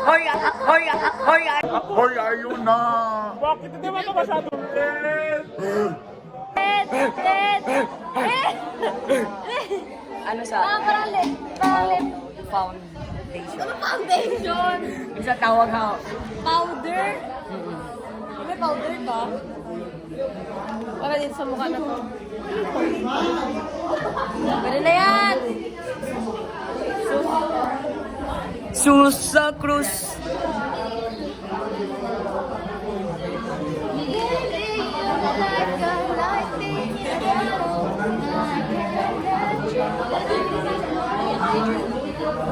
Hoy, hoy, hoy, Hoy, ayun na! Bakit hindi mo ito masyado? ano sa Parang lip. foundation? Foundation. Isa tawag ha. Powder. May powder ba? Para din sa mukha na to. Pwede na yan. Susa Cruz.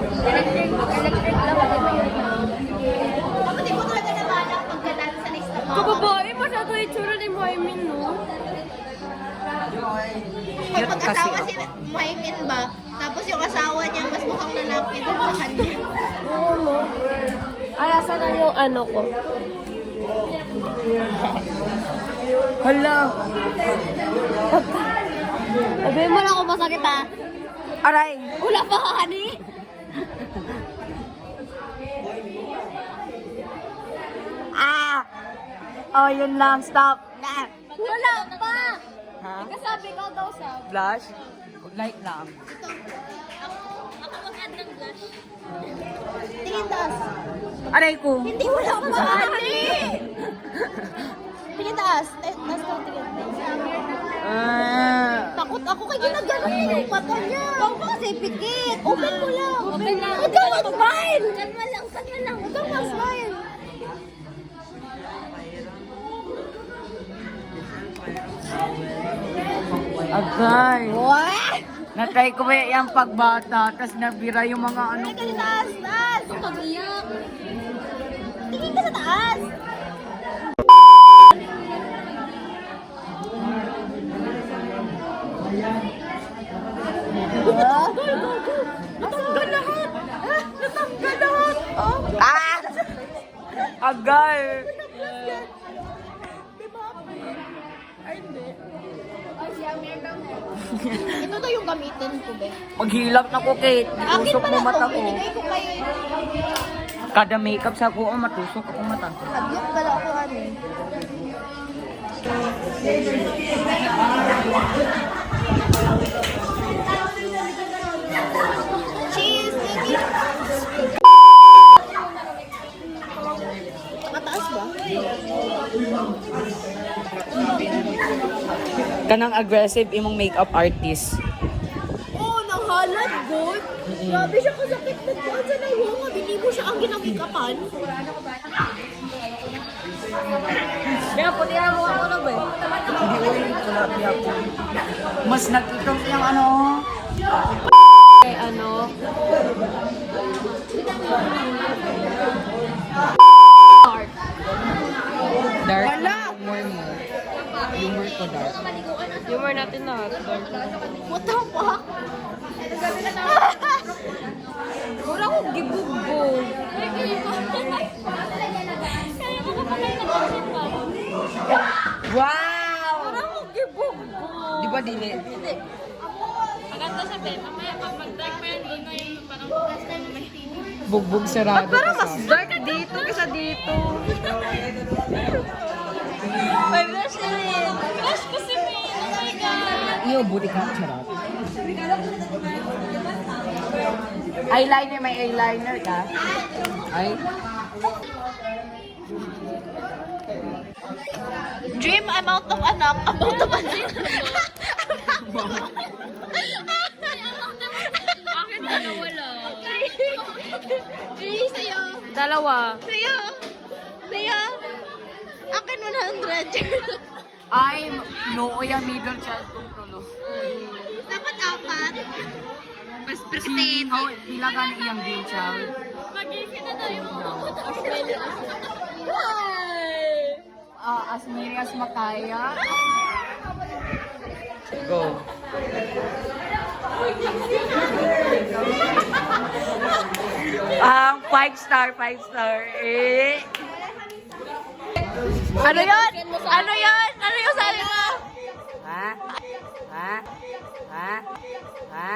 Electric lang. Kapatid ko talaga naman ang pagkadaan sa next na kababae, masyado itsura ni Moimin, no? Cute kasi Pag-asawa ako. si Maimin ba? Tapos yung asawa niya mas mukhang lalaki doon sa kanya. Oo, no? Ay, asan na yung ano ko? Hala. Sabihin mo na ako masakit, ha? Aray. Wala pa, honey? Ah. Oh, yun lang. Stop. Na. Wala pa! Ha? Kasabi ko daw sa... Blush? Light lang. Ako mag-add ng blush. Tingin taas. Aray ko. Hindi wala pa, honey! Tingin taas. Taas ka, tingin. Takot ako kay ginagano yung mata niya. Huwag mo kasi pikit. Open mo lang. Open lang. Huwag kang mag-smile. Kalma lang, kalma lang. Huwag kang mag-smile. Agay. What? Natry ko ba yung pagbata, tas nabira yung mga ano ko. Tingin taas, taas. Pag-iyak. Tingin ka sa taas. Natanggal lahat. Natanggal lahat. Oh. Ah! Agay. Ito daw yung gamitin ko, be. Maghilap na ko, Kate. Akin Tusok pala mo mata to. ko. Binigay ko kay... Kada makeup sa ko, matusok ako mata. Hablok dala ako, ano eh. Cheese! Mataas ba? Kanang aggressive imong makeup artist. Oh, nanghalat, good. Grabe siya kasakit na doon sa nahunga. Hindi mo siya ang ginamikapan. Kaya puti na mukha ko na ba eh? Hindi ko yung kalabi ako. Mas nagtutong yung ano. Kay ano? Dark humor mo. Humor ko dark. Humor natin na. What the fuck? Wala akong gibugbog. Kaya mo ka pala yung nag-isip pa. Wow! Wala akong gibugbog. Di ba dili? Maganda siya, be. Mamaya pag mag-dark pa yan, doon na yung parang Bugbog sarado. parang mas dark dito kaysa dito. May blush na rin. Blush ko si Min. Oh my God. Iyo, buti ka charot. Eyeliner, may eyeliner ka? Ay? Dream amount of anak, amount of anak. Akin dalawa lang. Really, sa'yo. Dalawa. Sa'yo. Sa'yo. Akin 100. Ay, no, yung middle child kong tulo. Dapat apat. Mas Si prestige. How, bilagan iyang middle child. Mag-isip na tayo mo. As many as makaya. Go. Five star, 5 star. Eh. Ano yun? Ano yun? Ano yung sabi mo? Ha? Ha? Ha? Ha?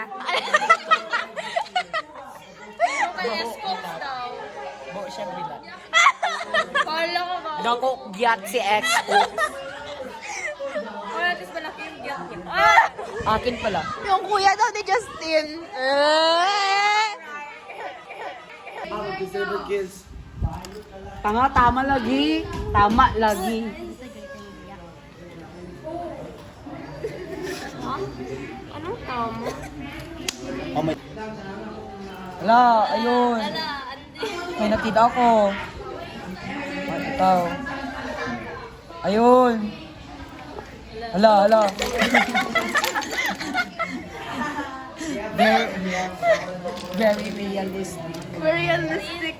Kaya scopes daw. Bo siya bilat. Kala ko ba? Dako, giyat si ex ko. Kaya tis malaki yung giyak niya. Akin pala. Yung kuya daw ni Justin. Tanga, tama lagi. Tama lagi. Anong tama? Wala, ayun. May nakita ako. Ikaw. Ayun. Hala. Very realistic. Very realistic.